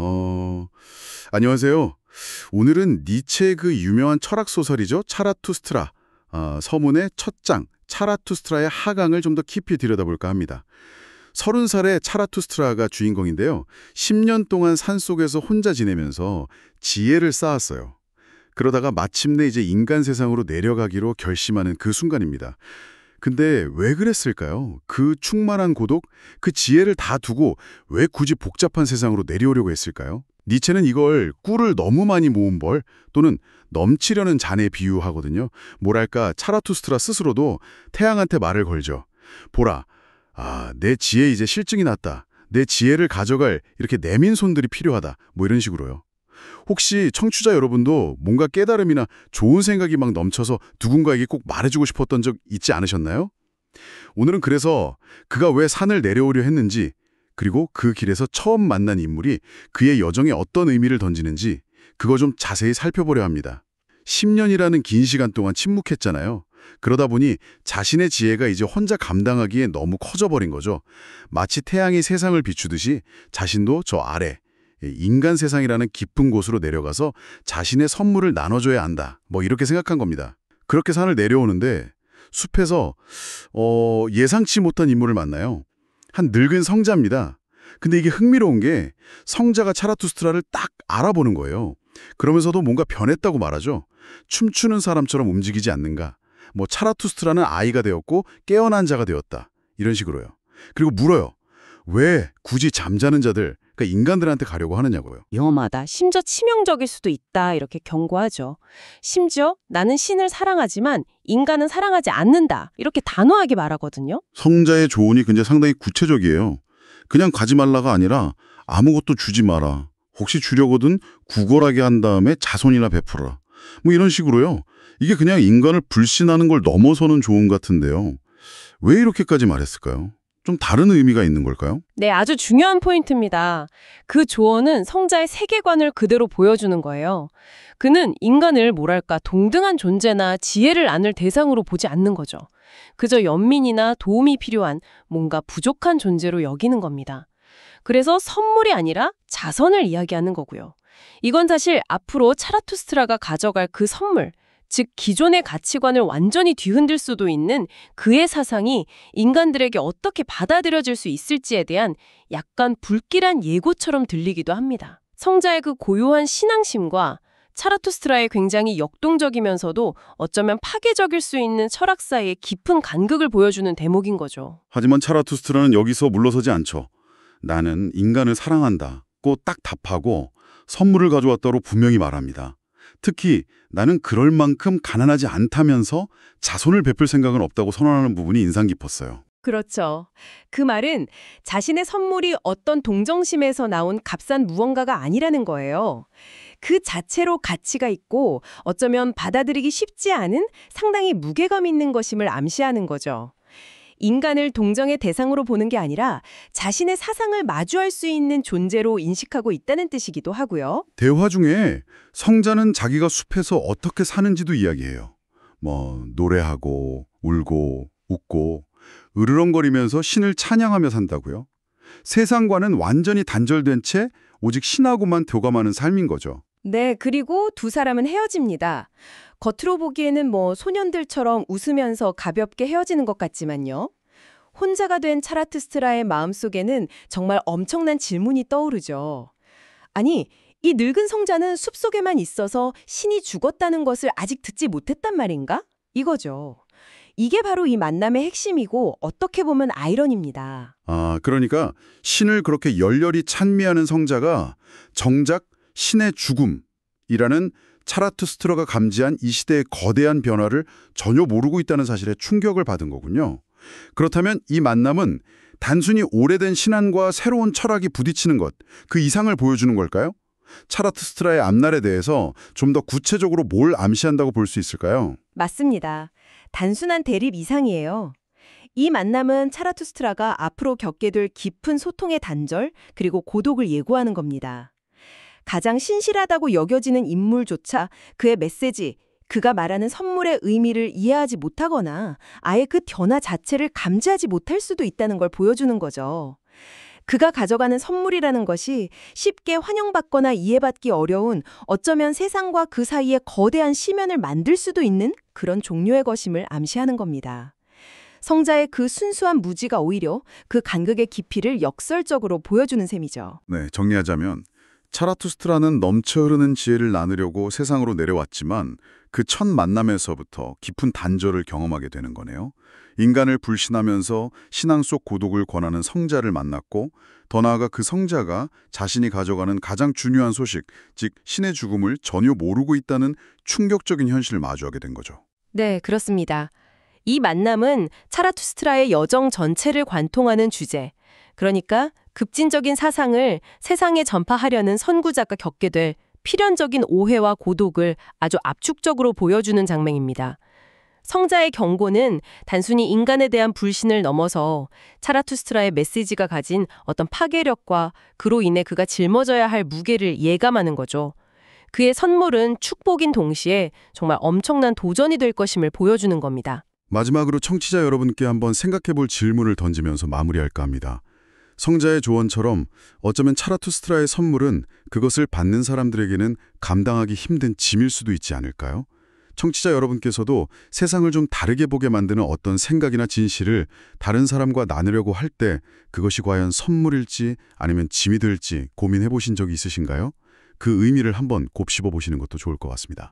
어, 안녕하세요. 오늘은 니체의 그 유명한 철학 소설이죠. 차라투스트라. 서문의 첫 장, 차라투스트라의 하강을 좀 더 깊이 들여다볼까 합니다. 30살의 차라투스트라가 주인공인데요. 10년 동안 산속에서 혼자 지내면서 지혜를 쌓았어요. 그러다가 마침내 이제 인간 세상으로 내려가기로 결심하는 그 순간입니다. 근데 왜 그랬을까요? 그 충만한 고독, 그 지혜를 다 두고 왜 굳이 복잡한 세상으로 내려오려고 했을까요? 니체는 이걸 꿀을 너무 많이 모은 벌 또는 넘치려는 잔에 비유하거든요. 뭐랄까 차라투스트라 스스로도 태양한테 말을 걸죠. 보라, 내 지혜 이제 실증이 났다. 내 지혜를 가져갈 이렇게 내민 손들이 필요하다. 뭐 이런 식으로요. 혹시 청취자 여러분도 뭔가 깨달음이나 좋은 생각이 막 넘쳐서 누군가에게 꼭 말해주고 싶었던 적 있지 않으셨나요? 오늘은 그래서 그가 왜 산을 내려오려 했는지, 그리고 그 길에서 처음 만난 인물이 그의 여정에 어떤 의미를 던지는지 그거 좀 자세히 살펴보려 합니다. 10년이라는 긴 시간 동안 침묵했잖아요. 그러다 보니 자신의 지혜가 이제 혼자 감당하기에 너무 커져버린 거죠. 마치 태양이 세상을 비추듯이 자신도 저 아래, 인간 세상이라는 깊은 곳으로 내려가서 자신의 선물을 나눠줘야 한다. 뭐 이렇게 생각한 겁니다. 그렇게 산을 내려오는데 숲에서 예상치 못한 인물을 만나요. 한 늙은 성자입니다. 근데 이게 흥미로운 게 성자가 차라투스트라를 딱 알아보는 거예요. 그러면서도 뭔가 변했다고 말하죠. 춤추는 사람처럼 움직이지 않는가. 뭐 차라투스트라는 아이가 되었고 깨어난 자가 되었다. 이런 식으로요. 그리고 물어요. 왜 굳이 잠자는 자들, 그러니까 인간들한테 가려고 하느냐고요. 위험하다. 심지어 치명적일 수도 있다. 이렇게 경고하죠. 심지어 나는 신을 사랑하지만 인간은 사랑하지 않는다. 이렇게 단호하게 말하거든요. 성자의 조언이 근데 상당히 구체적이에요. 그냥 가지 말라가 아니라 아무것도 주지 마라. 혹시 주려거든 구걸하게 한 다음에 자손이나 베풀어라. 뭐 이런 식으로요. 이게 그냥 인간을 불신하는 걸 넘어서는 조언 같은데요. 왜 이렇게까지 말했을까요? 좀 다른 의미가 있는 걸까요? 네, 아주 중요한 포인트입니다. 그 조언은 성자의 세계관을 그대로 보여주는 거예요. 그는 인간을 뭐랄까 동등한 존재나 지혜를 나눌 대상으로 보지 않는 거죠. 그저 연민이나 도움이 필요한 뭔가 부족한 존재로 여기는 겁니다. 그래서 선물이 아니라 자선을 이야기하는 거고요. 이건 사실 앞으로 차라투스트라가 가져갈 그 선물, 즉 기존의 가치관을 완전히 뒤흔들 수도 있는 그의 사상이 인간들에게 어떻게 받아들여질 수 있을지에 대한 약간 불길한 예고처럼 들리기도 합니다. 성자의 그 고요한 신앙심과 차라투스트라의 굉장히 역동적이면서도 어쩌면 파괴적일 수 있는 철학 사이의 깊은 간극을 보여주는 대목인 거죠. 하지만 차라투스트라는 여기서 물러서지 않죠. 나는 인간을 사랑한다고 딱 답하고 선물을 가져왔다고 분명히 말합니다. 특히 나는 그럴 만큼 가난하지 않다면서 자손을 베풀 생각은 없다고 선언하는 부분이 인상 깊었어요. 그렇죠. 그 말은 자신의 선물이 어떤 동정심에서 나온 값싼 무언가가 아니라는 거예요. 그 자체로 가치가 있고 어쩌면 받아들이기 쉽지 않은 상당히 무게감 있는 것임을 암시하는 거죠. 인간을 동정의 대상으로 보는 게 아니라 자신의 사상을 마주할 수 있는 존재로 인식하고 있다는 뜻이기도 하고요. 대화 중에 성자는 자기가 숲에서 어떻게 사는지도 이야기해요. 노래하고 울고 웃고 으르렁거리면서 신을 찬양하며 산다고요. 세상과는 완전히 단절된 채 오직 신하고만 교감하는 삶인 거죠. 네, 그리고 두 사람은 헤어집니다. 겉으로 보기에는 소년들처럼 웃으면서 가볍게 헤어지는 것 같지만요. 혼자가 된 차라투스트라의 마음속에는 정말 엄청난 질문이 떠오르죠. 아니, 이 늙은 성자는 숲속에만 있어서 신이 죽었다는 것을 아직 듣지 못했단 말인가? 이거죠. 이게 바로 이 만남의 핵심이고 어떻게 보면 아이러니입니다. 그러니까 신을 그렇게 열렬히 찬미하는 성자가 정작 신의 죽음이라는 차라투스트라가 감지한 이 시대의 거대한 변화를 전혀 모르고 있다는 사실에 충격을 받은 거군요. 그렇다면 이 만남은 단순히 오래된 신앙과 새로운 철학이 부딪히는 것, 그 이상을 보여주는 걸까요? 차라투스트라의 앞날에 대해서 좀 더 구체적으로 뭘 암시한다고 볼 수 있을까요? 맞습니다. 단순한 대립 이상이에요. 이 만남은 차라투스트라가 앞으로 겪게 될 깊은 소통의 단절, 그리고 고독을 예고하는 겁니다. 가장 신실하다고 여겨지는 인물조차 그의 메시지, 그가 말하는 선물의 의미를 이해하지 못하거나 아예 그 변화 자체를 감지하지 못할 수도 있다는 걸 보여주는 거죠. 그가 가져가는 선물이라는 것이 쉽게 환영받거나 이해받기 어려운 어쩌면 세상과 그 사이에 거대한 시면을 만들 수도 있는 그런 종류의 것임을 암시하는 겁니다. 성자의 그 순수한 무지가 오히려 그 간극의 깊이를 역설적으로 보여주는 셈이죠. 네, 정리하자면 차라투스트라는 넘쳐 흐르는 지혜를 나누려고 세상으로 내려왔지만 그 첫 만남에서부터 깊은 단절을 경험하게 되는 거네요. 인간을 불신하면서 신앙 속 고독을 권하는 성자를 만났고 더 나아가 그 성자가 자신이 가져가는 가장 중요한 소식, 즉 신의 죽음을 전혀 모르고 있다는 충격적인 현실을 마주하게 된 거죠. 네, 그렇습니다. 이 만남은 차라투스트라의 여정 전체를 관통하는 주제, 그러니까 급진적인 사상을 세상에 전파하려는 선구자가 겪게 될 필연적인 오해와 고독을 아주 압축적으로 보여주는 장면입니다. 성자의 경고는 단순히 인간에 대한 불신을 넘어서 차라투스트라의 메시지가 가진 어떤 파괴력과 그로 인해 그가 짊어져야 할 무게를 예감하는 거죠. 그의 선물은 축복인 동시에 정말 엄청난 도전이 될 것임을 보여주는 겁니다. 마지막으로 청취자 여러분께 한번 생각해 볼 질문을 던지면서 마무리할까 합니다. 성자의 조언처럼 어쩌면 차라투스트라의 선물은 그것을 받는 사람들에게는 감당하기 힘든 짐일 수도 있지 않을까요? 청취자 여러분께서도 세상을 좀 다르게 보게 만드는 어떤 생각이나 진실을 다른 사람과 나누려고 할 때 그것이 과연 선물일지 아니면 짐이 될지 고민해 보신 적이 있으신가요? 그 의미를 한번 곱씹어 보시는 것도 좋을 것 같습니다.